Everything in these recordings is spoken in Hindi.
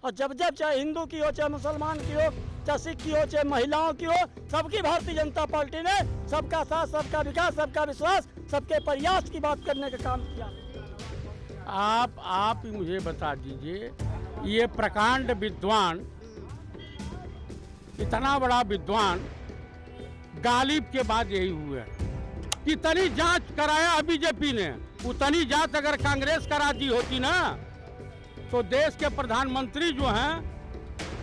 और जब जब चाहे हिंदू की हो, चाहे मुसलमान की हो, चाहे सिख की हो, चाहे महिलाओं की हो, सबकी भारतीय जनता पार्टी ने सबका साथ, सबका विकास, सबका विश्वास, सबके प्रयास की बात करने का काम किया। आप ही मुझे बता दीजिए, ये प्रकांड विद्वान, इतना बड़ा विद्वान गालिब के बाद यही हुआ है। कितनी जांच कराया बीजेपी ने, उतनी जांच अगर कांग्रेस करा दी होती ना, तो देश के प्रधानमंत्री जो हैं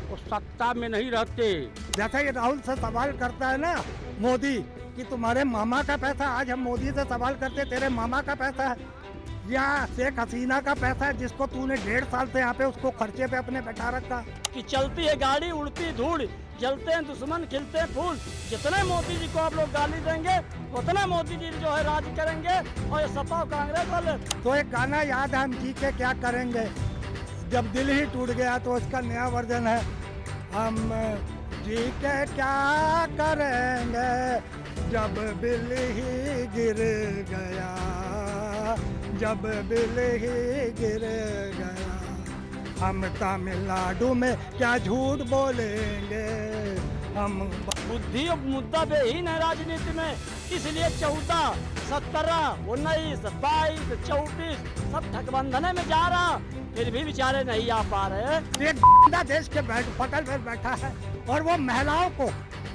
वो सत्ता में नहीं रहते। जैसा ये राहुल से सवाल करता है ना मोदी कि तुम्हारे मामा का पैसा, आज हम मोदी से सवाल करते तेरे मामा का पैसा है या शेख हसीना का पैसा है जिसको तूने 1.5 साल से यहाँ पे उसको खर्चे पे अपने बैठा रखा। कि चलती है गाड़ी, उड़ती धूल, जलते हैं दुश्मन, खिलते हैं फूल। जितने मोदी जी को आप लोग गाली देंगे उतना मोदी जी जो है राज करेंगे। और ये सपा और कांग्रेस वाले, तो एक गाना याद है, हम जी के क्या करेंगे, जब दिल ही टूट गया, तो इसका नया वर्जन है, हम जी के क्या करेंगे जब बिल ही गिर गया, जब बिल ही गिर गया, हम तमिलनाडु में क्या झूठ बोलेंगे, हम बुद्धि और मुद्दा बेहीन है राजनीति में। इसलिए 14, 17, 19, 22, 24 सब ठगबंधने में जा रहा, फिर भी बेचारे नहीं आ पा रहे। एक देश के पटल पर बैठा है और वो महिलाओं को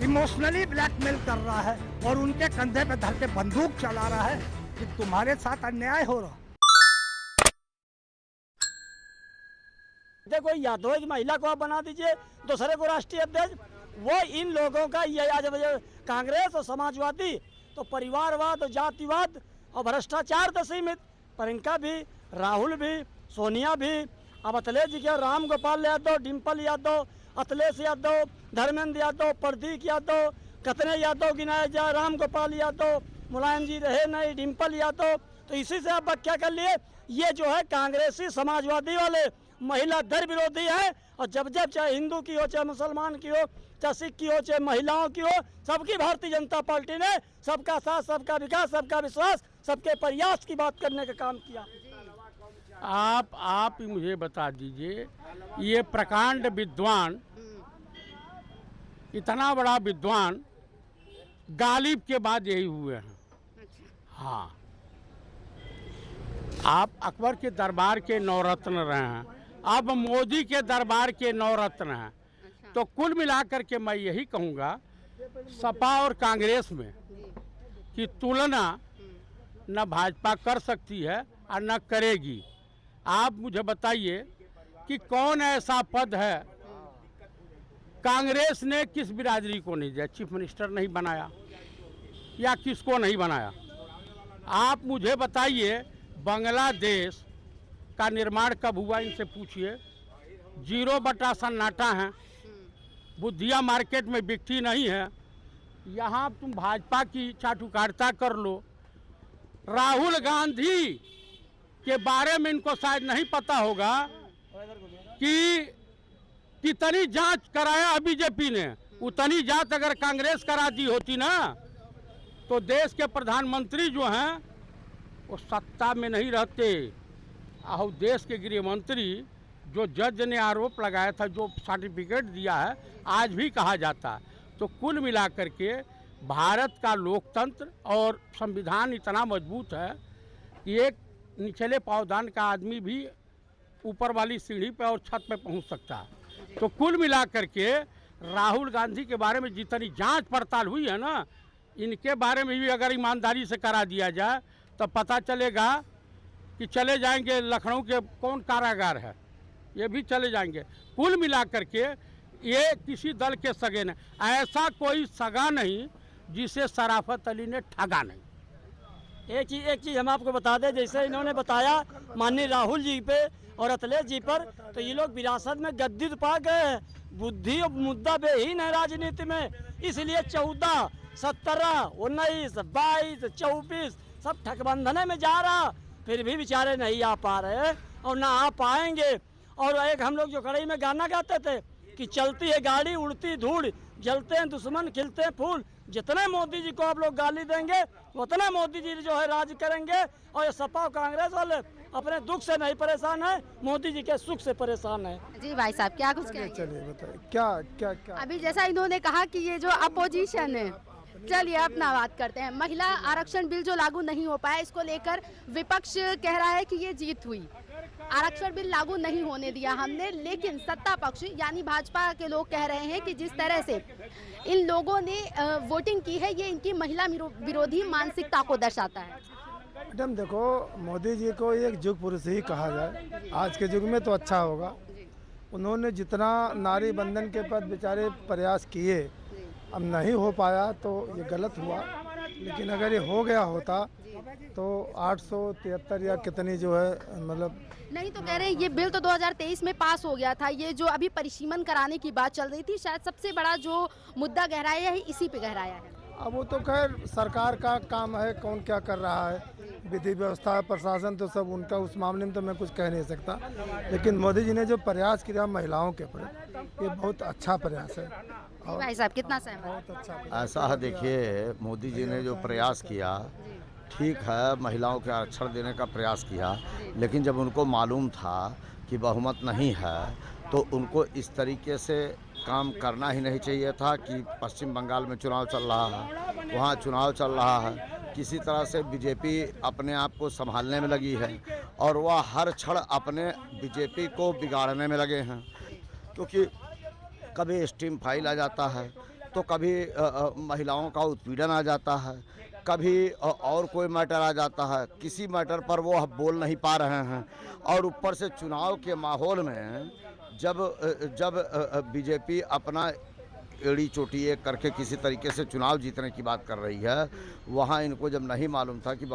इमोशनली ब्लैकमेल कर रहा है और उनके कंधे पे धर के बंदूक चला रहा है कि तुम्हारे साथ अन्याय हो रहा। देखो यादव की महिला को आप बना दीजिए दूसरे को राष्ट्रीय अध्यक्ष। वो इन लोगों का ये आज कांग्रेस और समाजवादी तो परिवारवाद और जातिवाद और भ्रष्टाचार तो सीमित, पर इनका भी, राहुल भी, सोनिया भी, अब अखिलेश जी के राम गोपाल यादव, डिम्पल यादव, अखिलेश यादव, धर्मेंद्र यादव, प्रदीप यादव, कितने यादव गिनाए जाए, राम गोपाल यादव, मुलायम जी रहे नहीं, डिम्पल यादव। तो इसी से आप व्याख्या कर लिए, ये जो है कांग्रेसी समाजवादी वाले महिला दर विरोधी है। और जब जब चाहे हिंदू की हो, चाहे मुसलमान की हो, चाहे सिख की हो, चाहे महिलाओं की हो, सबकी भारतीय जनता पार्टी ने सबका साथ, सबका विकास, सबका विश्वास, सबके प्रयास की बात करने का काम किया। आप ही मुझे बता दीजिए, ये प्रकांड विद्वान, इतना बड़ा विद्वान गालिब के बाद यही हुए हैं। हाँ, आप अकबर के दरबार के नवरत्न रहे हैं, अब मोदी के दरबार के नवरत्न हैं। तो कुल मिलाकर के मैं यही कहूँगा, सपा और कांग्रेस में की तुलना न भाजपा कर सकती है और न करेगी। आप मुझे बताइए कि कौन ऐसा पद है कांग्रेस ने किस बिरादरी को नहीं दिया, चीफ मिनिस्टर नहीं बनाया या किसको नहीं बनाया। आप मुझे बताइए बांग्लादेश का निर्माण कब हुआ, इनसे पूछिए। 0 सन्नाटा है, बुद्धिया मार्केट में बिकती नहीं है। यहाँ तुम भाजपा की चाटुकारिता कर लो। राहुल गांधी के बारे में इनको शायद नहीं पता होगा कि कितनी जांच कराया बीजेपी ने, उतनी जांच अगर कांग्रेस करा दी होती ना, तो देश के प्रधानमंत्री जो हैं वो सत्ता में नहीं रहते। और देश के गृह मंत्री जो जज ने आरोप लगाया था, जो सर्टिफिकेट दिया है, आज भी कहा जाता है। तो कुल मिलाकर के भारत का लोकतंत्र और संविधान इतना मजबूत है कि एक निचले पावदान का आदमी भी ऊपर वाली सीढ़ी पे और छत पे पहुंच सकता है। तो कुल मिलाकर के राहुल गांधी के बारे में जितनी जांच पड़ताल हुई है ना, इनके बारे में भी अगर ईमानदारी से करा दिया जाए तो पता चलेगा कि चले जाएंगे लखनऊ के कौन कारागार है, ये भी चले जाएंगे। कुल मिलाकर के ये किसी दल के सगे नहीं, ऐसा कोई सगा नहीं जिसे शराफत अली ने ठगा नहीं। एक चीज़ हम आपको बता दें, जैसे इन्होंने बताया माननीय राहुल जी पे और अखिलेश जी पर, तो ये लोग विरासत में गद्दी तो पा गए हैं। बुद्धि और मुद्दा बेहीन है राजनीति में। इसलिए 14, 17, 19, 22, 24 सब ठगबंधने में जा रहा, फिर भी बेचारे नहीं आ पा रहे और ना आ पाएंगे। और एक हम लोग जो कड़ाई में गाना गाते थे कि चलती है गाड़ी, उड़ती धूल, जलते हैं दुश्मन, खिलते हैं फूल। जितने मोदी जी को आप लोग गाली देंगे उतना मोदी जी जो है राज करेंगे। और ये सपा और कांग्रेस वाले अपने दुख से नहीं परेशान है, मोदी जी के सुख से परेशान है। जी भाई साहब क्या कुछ कहेंगे? चलिए बताइए क्या क्या क्या अभी जैसा इन्होंने कहा कि ये जो अपोजिशन है, चलिए अपना बात करते हैं। महिला आरक्षण बिल जो लागू नहीं हो पाया, इसको लेकर विपक्ष कह रहा है कि ये जीत हुई, आरक्षण बिल लागू नहीं होने दिया हमने। लेकिन सत्ता पक्ष यानी भाजपा के लोग कह रहे हैं कि जिस तरह से इन लोगों ने वोटिंग की है, ये इनकी महिला विरोधी मानसिकता को दर्शाता है। मैडम देखो, मोदी जी को एक युग पुरुष ही कहा जाए आज के युग में तो अच्छा होगा। उन्होंने जितना नारी बंधन के पद बेचारे प्रयास किए, अब नहीं हो पाया तो ये गलत हुआ। लेकिन अगर ये हो गया होता तो 873 या कितनी जो है मतलब नहीं तो कह रहे हैं ये बिल तो 2023 में पास हो गया था। ये जो अभी परिसीमन कराने की बात चल रही थी, शायद सबसे बड़ा जो मुद्दा गहराया है इसी पे गहराया है। अब वो तो खैर सरकार का काम है, कौन क्या कर रहा है, विधि व्यवस्था प्रशासन तो सब उनका, उस मामले में तो मैं कुछ कह नहीं सकता। लेकिन मोदी जी ने जो प्रयास किया महिलाओं के प्रति, ये बहुत अच्छा प्रयास है। और भाई साहब कितना सहमत? बहुत अच्छा ऐसा है, देखिए मोदी जी ने जो प्रयास किया ठीक है, महिलाओं के आरक्षण देने का प्रयास किया, लेकिन जब उनको मालूम था कि बहुमत नहीं है तो उनको इस तरीके से काम करना ही नहीं चाहिए था कि पश्चिम बंगाल में चुनाव चल रहा है, वहाँ चुनाव चल रहा है, किसी तरह से बीजेपी अपने आप को संभालने में लगी है और वह हर क्षण अपने बीजेपी को बिगाड़ने में लगे हैं। क्योंकि कभी स्टीम फाइल आ जाता है तो कभी महिलाओं का उत्पीड़न आ जाता है, कभी और कोई मैटर आ जाता है, किसी मैटर पर वो बोल नहीं पा रहे हैं। और ऊपर से चुनाव के माहौल में जब बीजेपी अपना एड़ी चोटी एक करके किसी तरीके से चुनाव जीतने की बात कर रही है, वहाँ इनको जब नहीं मालूम था कि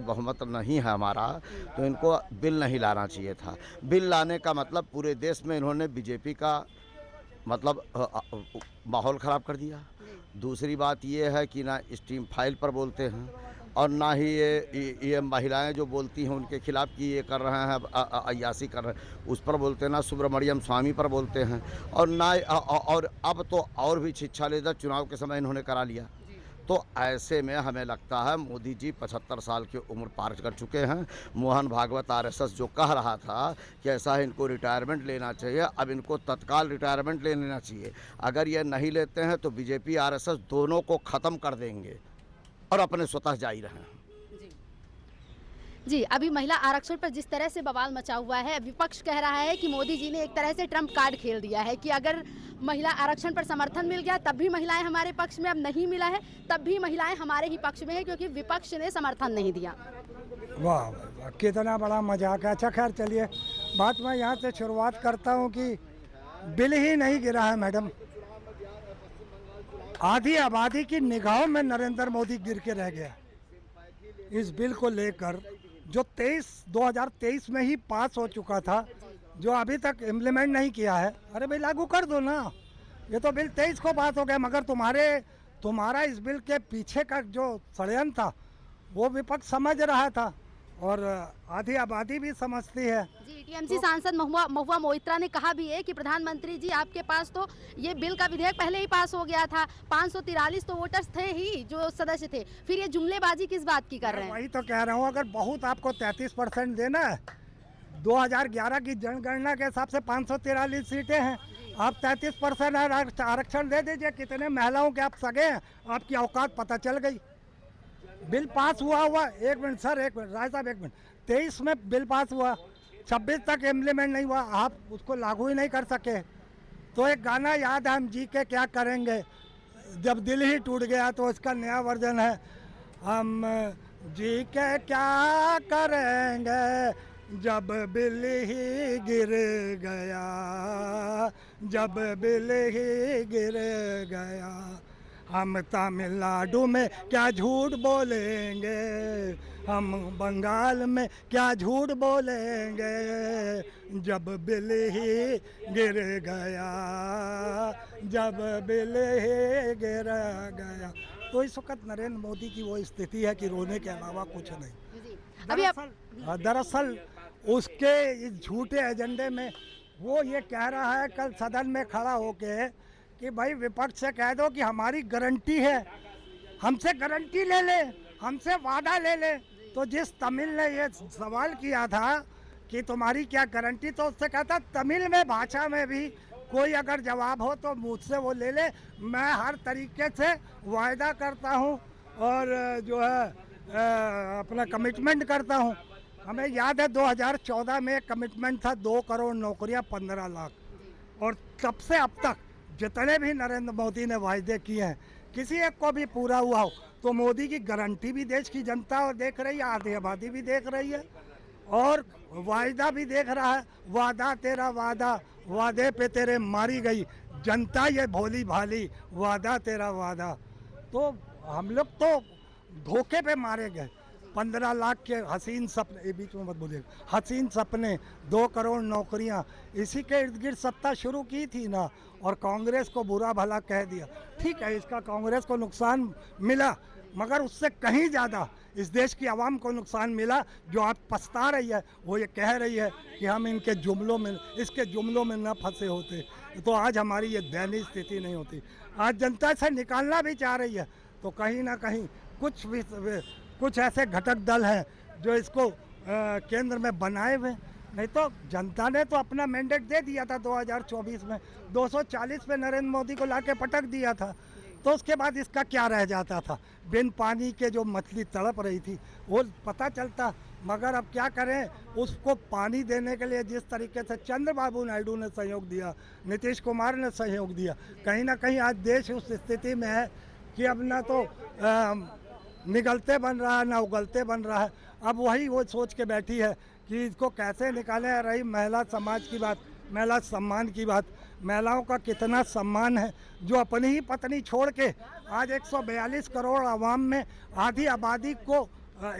बहुमत नहीं है हमारा, तो इनको बिल नहीं लाना चाहिए था। बिल लाने का मतलब पूरे देश में इन्होंने बीजेपी का मतलब माहौल ख़राब कर दिया। दूसरी बात ये है कि ना स्टीम फाइल पर बोलते हैं और ना ही ये महिलाएं जो बोलती हैं उनके खिलाफ़ कि ये कर रहे हैं, अय्यासी कर रहे हैं, उस पर बोलते हैं, ना सुब्रमण्यम स्वामी पर बोलते हैं, और ना और अब तो और भी शिक्षा लेकर चुनाव के समय इन्होंने करा लिया। तो ऐसे में हमें लगता है मोदी जी 75 साल की उम्र पार कर चुके हैं। मोहन भागवत आरएसएस जो कह रहा था कि ऐसा इनको रिटायरमेंट लेना चाहिए, अब इनको तत्काल रिटायरमेंट ले लेना चाहिए। अगर ये नहीं लेते हैं तो बीजेपी आरएसएस दोनों को ख़त्म कर देंगे और अपने स्वतः जारी रहें। जी, अभी महिला आरक्षण पर जिस तरह से बवाल मचा हुआ है, विपक्ष कह रहा है कि मोदी जी ने एक तरह से ट्रम्प कार्ड खेल दिया है कि अगर महिला आरक्षण पर समर्थन मिल गया तब भी महिलाएं हमारे पक्ष में, अब नहीं मिला है तब भी महिलाएं हमारे ही पक्ष में है, क्योंकि विपक्ष ने समर्थन नहीं दिया। वाह वाह, कितना बड़ा मजाक है। अच्छा खैर चलिए, बात मैं यहाँ से शुरुआत करता हूँ कि बिल ही नहीं गिरा है मैडम। आधी आबादी की निगाहों में नरेंद्र मोदी गिर के रह गया। इस बिल को लेकर जो 2023 में ही पास हो चुका था, जो अभी तक इम्प्लीमेंट नहीं किया है, अरे भाई लागू कर दो ना। ये तो बिल 23 को पास हो गया, मगर तुम्हारा इस बिल के पीछे का जो षड्यंत्र था वो विपक्ष समझ रहा था और आधी आबादी भी समझती है। जी, टीएमसी सांसद महुआ मोइत्रा ने कहा भी है कि प्रधानमंत्री जी आपके पास तो ये बिल का विधेयक पहले ही पास हो गया था, 543 तो वोटर्स थे ही जो सदस्य थे, फिर ये जुमलेबाजी किस बात की कर रहे हैं? वही तो कह रहा हूँ, अगर बहुत आपको 33% देना है, 2011 की जनगणना के हिसाब से 543 सीटें हैं, आप 33% आरक्षण दे दीजिए। कितने महिलाओं के आप सगे हैं, आपकी औकात पता चल गई। बिल पास हुआ एक मिनट सर, एक मिनट राय साहब, एक मिनट। 23 में बिल पास हुआ, 26 तक इम्प्लीमेंट नहीं हुआ, आप उसको लागू ही नहीं कर सके। तो एक गाना याद है, हम जी के क्या करेंगे, जब दिल ही टूट गया, तो इसका नया वर्जन है, हम जी के क्या करेंगे जब बिल ही गिर गया, जब बिल ही गिर गया। हम तमिलनाडु में क्या झूठ बोलेंगे, हम बंगाल में क्या झूठ बोलेंगे, जब बिल ही गिर गया, जब बिल ही गिर गया। तो इस वक्त नरेंद्र मोदी की वो स्थिति है कि रोने के अलावा कुछ नहीं। दरअसल उसके इस झूठे एजेंडे में वो ये कह रहा है कल सदन में खड़ा होके कि भाई विपक्ष से कह दो कि हमारी गारंटी है, हमसे गारंटी ले ले, हमसे वादा ले ले, तो जिस तमिल ने ये सवाल किया था कि तुम्हारी क्या गारंटी, तो उससे कहा था तमिल में भाषा में भी कोई अगर जवाब हो तो मुझसे वो ले ले, मैं हर तरीके से वायदा करता हूँ और जो है अपना कमिटमेंट करता हूँ। हमें याद है 2014 में कमिटमेंट था 2 करोड़ नौकरियाँ 15 लाख, और तब से अब तक जितने भी नरेंद्र मोदी ने वायदे किए हैं किसी एक को भी पूरा हुआ हो तो मोदी की गारंटी भी देश की जनता और देख रही है, आधी आबादी भी देख रही है और वायदा भी देख रहा है। वादा तेरा वादा, वादे पे तेरे मारी गई जनता ये भोली भाली, वादा तेरा वादा। तो हम लोग तो धोखे पे मारे गए। 15 लाख के हसीन सपने, ये बीच में मत बोलिएगा, हसीन सपने, 2 करोड़ नौकरियां, इसी के इर्द गिर्द सत्ता शुरू की थी ना, और कांग्रेस को बुरा भला कह दिया। ठीक है, इसका कांग्रेस को नुकसान मिला, मगर उससे कहीं ज़्यादा इस देश की आवाम को नुकसान मिला, जो आज पछता रही है। वो ये कह रही है कि हम इसके जुमलों में न फंसे होते तो आज हमारी ये दयनीय स्थिति नहीं होती। आज जनता से निकालना भी चाह रही है, तो कहीं ना कहीं कुछ ऐसे घटक दल हैं जो इसको केंद्र में बनाए हुए। नहीं तो जनता ने तो अपना मैंडेट दे दिया था 2024 में, 240 पे नरेंद्र मोदी को लाके पटक दिया था, तो उसके बाद इसका क्या रह जाता था। बिन पानी के जो मछली तड़प रही थी वो पता चलता, मगर अब क्या करें, उसको पानी देने के लिए जिस तरीके से चंद्रबाबू नायडू ने सहयोग दिया, नीतीश कुमार ने सहयोग दिया, कहीं ना कहीं आज देश उस स्थिति में है कि अब ना तो निगलते बन रहा है ना उगलते बन रहा है। अब वही वो सोच के बैठी है कि इसको कैसे निकालें। रही महिला समाज की बात, महिला सम्मान की बात, महिलाओं का कितना सम्मान है जो अपनी ही पत्नी छोड़ के आज 142 करोड़ आवाम में आधी आबादी को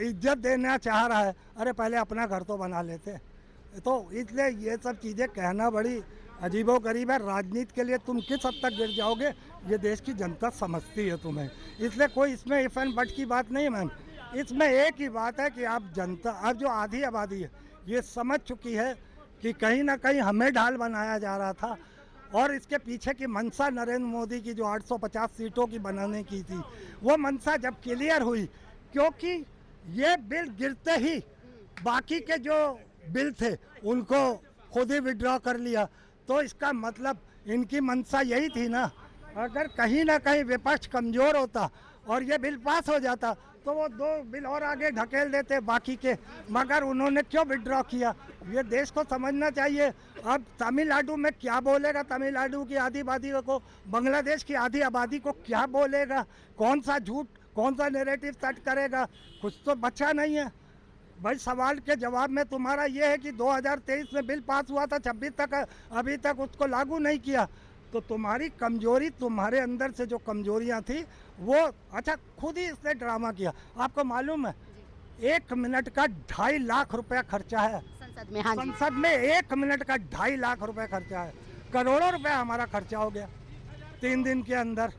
इज्जत देना चाह रहा है। अरे पहले अपना घर तो बना लेते। तो इसलिए ये सब चीज़ें कहना बड़ी अजीबो गरीब है। राजनीति के लिए तुम किस हद तक गिर जाओगे ये देश की जनता समझती है तुम्हें, इसलिए कोई इसमें इफ एंड बट की बात नहीं है मैम। इसमें एक ही बात है कि आप जनता, अब जो आधी आबादी है ये समझ चुकी है कि कहीं ना कहीं हमें ढाल बनाया जा रहा था, और इसके पीछे की मंशा नरेंद्र मोदी की जो 850 सीटों की बनाने की थी, वो मंशा जब क्लियर हुई, क्योंकि ये बिल गिरते ही बाकी के जो बिल थे उनको खुद ही विड्रॉ कर लिया, तो इसका मतलब इनकी मंशा यही थी ना। अगर कहीं ना कहीं विपक्ष कमज़ोर होता और ये बिल पास हो जाता तो वो 2 बिल और आगे ढकेल देते बाकी के, मगर उन्होंने क्यों विड्रॉ किया ये देश को समझना चाहिए। अब तमिलनाडु में क्या बोलेगा, तमिलनाडु की आधी आबादी को, बांग्लादेश की आधी आबादी को क्या बोलेगा, कौन सा झूठ, कौन सा नैरेटिव सेट करेगा, कुछ तो बचा नहीं है भाई। सवाल के जवाब में तुम्हारा ये है कि 2023 में बिल पास हुआ था, 26 तक अभी तक उसको लागू नहीं किया, तो तुम्हारी कमजोरी, तुम्हारे अंदर से जो कमजोरियां थी वो, अच्छा खुद ही इसने ड्रामा किया। आपको मालूम है 1 मिनट का 2.5 लाख रुपया खर्चा है संसद में। हाँ जी, संसद में 1 मिनट का 2.5 लाख रुपए खर्चा है। करोड़ों रुपए हमारा खर्चा हो गया 3 दिन के अंदर।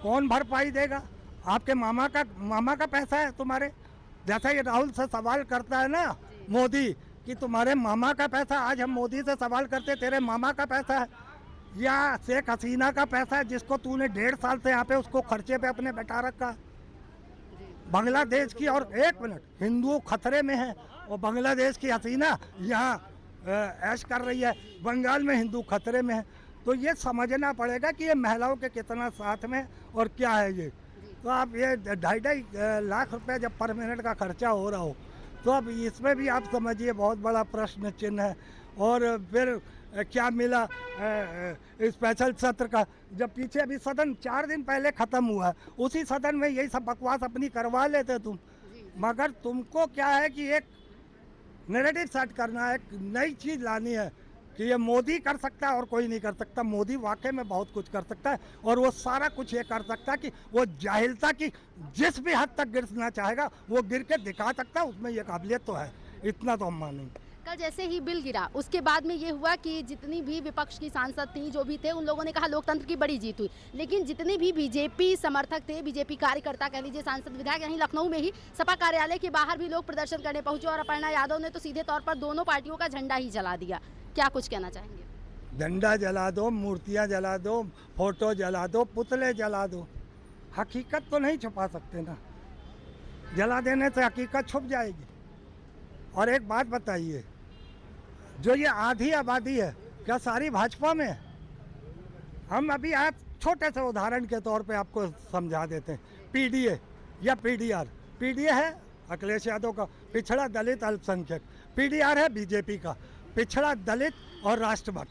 कौन भरपाई देगा? आपके मामा का पैसा है तुम्हारे। जैसा ये राहुल से सवाल करता है ना मोदी कि तुम्हारे मामा का पैसा, आज हम मोदी से सवाल करते तेरे मामा का पैसा है या शेख हसीना का पैसा है जिसको तूने 1.5 साल से यहाँ पे उसको खर्चे पे अपने बैठा रखा। बांग्लादेश की, और 1 मिनट, हिंदू खतरे में है और बांग्लादेश की हसीना यहाँ ऐश कर रही है, बंगाल में हिंदू खतरे में है। तो ये समझना पड़ेगा कि ये महिलाओं के कितना साथ में और क्या है ये। तो आप ये 2.5 लाख रुपए जब पर मिनट का खर्चा हो रहा हो तो अब इसमें भी आप समझिए बहुत बड़ा प्रश्न चिन्ह है। और फिर क्या मिला स्पेशल सत्र का, जब पीछे अभी सदन 4 दिन पहले ख़त्म हुआ है, उसी सदन में यही सब बकवास अपनी करवा लेते तुम। मगर तुमको क्या है कि एक नैरेटिव सेट करना है, एक नई चीज़ लानी है कि ये मोदी कर सकता है और कोई नहीं कर सकता। मोदी वाकई में बहुत कुछ कर सकता है और वो सारा कुछ ये कर सकता है कि वो जाहिलता की जिस भी हद तक गिरना चाहेगा वो गिर के दिखा सकता है, उसमें ये काबिलियत तो है, इतना तो हम मानेंगे। कल जैसे ही बिल गिरा उसके बाद में ये हुआ कि जितनी भी विपक्ष की सांसद थी, जो भी थे, उन लोगों ने कहा लोकतंत्र की बड़ी जीत हुई। लेकिन जितने भी बीजेपी समर्थक थे, बीजेपी कार्यकर्ता कह लीजिए, सांसद विधायक, यहीं लखनऊ में ही सपा कार्यालय के बाहर भी लोग प्रदर्शन करने पहुंचे और अपर्णा यादव ने तो सीधे तौर पर दोनों पार्टियों का झंडा ही जला दिया। क्या कुछ कहना चाहेंगे? झंडा जला दो, मूर्तियाँ जला दो, फोटो जला दो, पुतले जला दो, हकीकत तो नहीं छुपा सकते ना। जला देने से हकीकत छुप जाएगी। और एक बात बताइए, जो ये आधी आबादी है क्या सारी भाजपा में है? हम अभी आप छोटे से उदाहरण के तौर पे आपको समझा देते हैं। पीडीए या पीडीआर, पीडीए है अखिलेश यादव का पिछड़ा दलित अल्पसंख्यक, पीडीआर है बीजेपी का पिछड़ा दलित और राष्ट्रभक्त।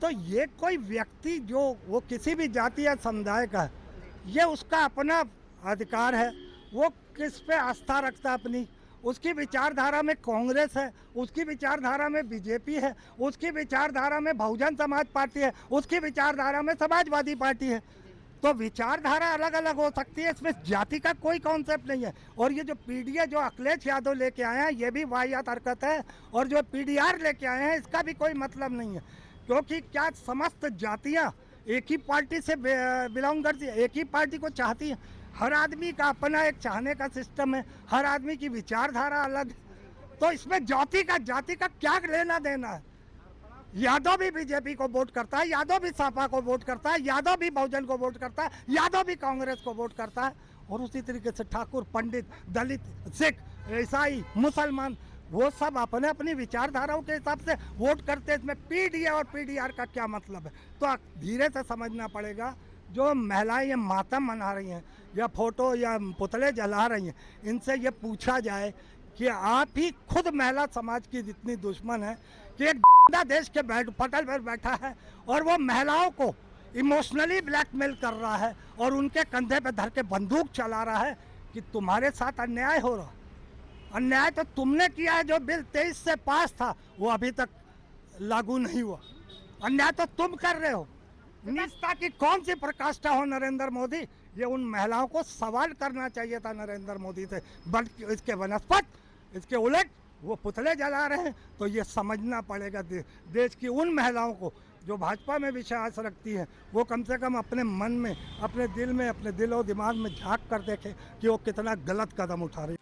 तो ये कोई व्यक्ति जो वो किसी भी जाति या समुदाय का है, ये उसका अपना अधिकार है, वो किस पे आस्था रखता है अपनी। उसकी विचारधारा में कांग्रेस है, उसकी विचारधारा में बीजेपी है, उसकी विचारधारा में बहुजन समाज पार्टी है, उसकी विचारधारा में समाजवादी पार्टी है। तो विचारधारा अलग अलग हो सकती है, इसमें जाति का कोई कॉन्सेप्ट नहीं है। और ये जो पीडीए जो अखिलेश यादव लेके आए हैं, ये भी वाहियात हरकत है। और जो पीडीआर लेके आए हैं, इसका भी कोई मतलब नहीं है, क्योंकि क्या समस्त जातियां एक ही पार्टी से बिलोंग करती है, एक ही पार्टी को चाहती है? हर आदमी का अपना एक चाहने का सिस्टम है, हर आदमी की विचारधारा अलग है। तो इसमें जाति का क्या लेना देना है? यादव भी बीजेपी को वोट करता है, यादव भी सपा को वोट करता है, यादव भी बहुजन को वोट करता है, यादव भी कांग्रेस को वोट करता है। और उसी तरीके से ठाकुर, पंडित, दलित, सिख, ईसाई, मुसलमान, वो सब अपने अपनी विचारधाराओं के हिसाब से वोट करते हैं। इसमें पीडीए और पीडीआर का क्या मतलब है? तो धीरे से समझना पड़ेगा। जो महिलाएं ये मातम मना रही हैं या फोटो या पुतले जला रही हैं, इनसे ये पूछा जाए कि आप ही खुद महिला समाज की जितनी दुश्मन है कि एक देश के पटल पर बैठा है और वो महिलाओं को इमोशनली ब्लैकमेल कर रहा है और उनके कंधे पे धर के बंदूक चला रहा है कि तुम्हारे साथ अन्याय हो रहा। अन्याय तो तुमने किया है, जो बिल 23 से पास था वो अभी तक लागू नहीं हुआ। अन्याय तो तुम कर रहे हो। निष्ठा की कौन सी प्रकाष्ठा हो नरेंद्र मोदी? ये उन महिलाओं को सवाल करना चाहिए था नरेंद्र मोदी से, बल्कि इसके वनस्पत, इसके उलट वो पुतले जला रहे हैं। तो ये समझना पड़ेगा देश की उन महिलाओं को जो भाजपा में विश्वास रखती हैं, वो कम से कम अपने मन में, अपने दिल और दिमाग में झांक कर देखें कि वो कितना गलत कदम उठा रही है।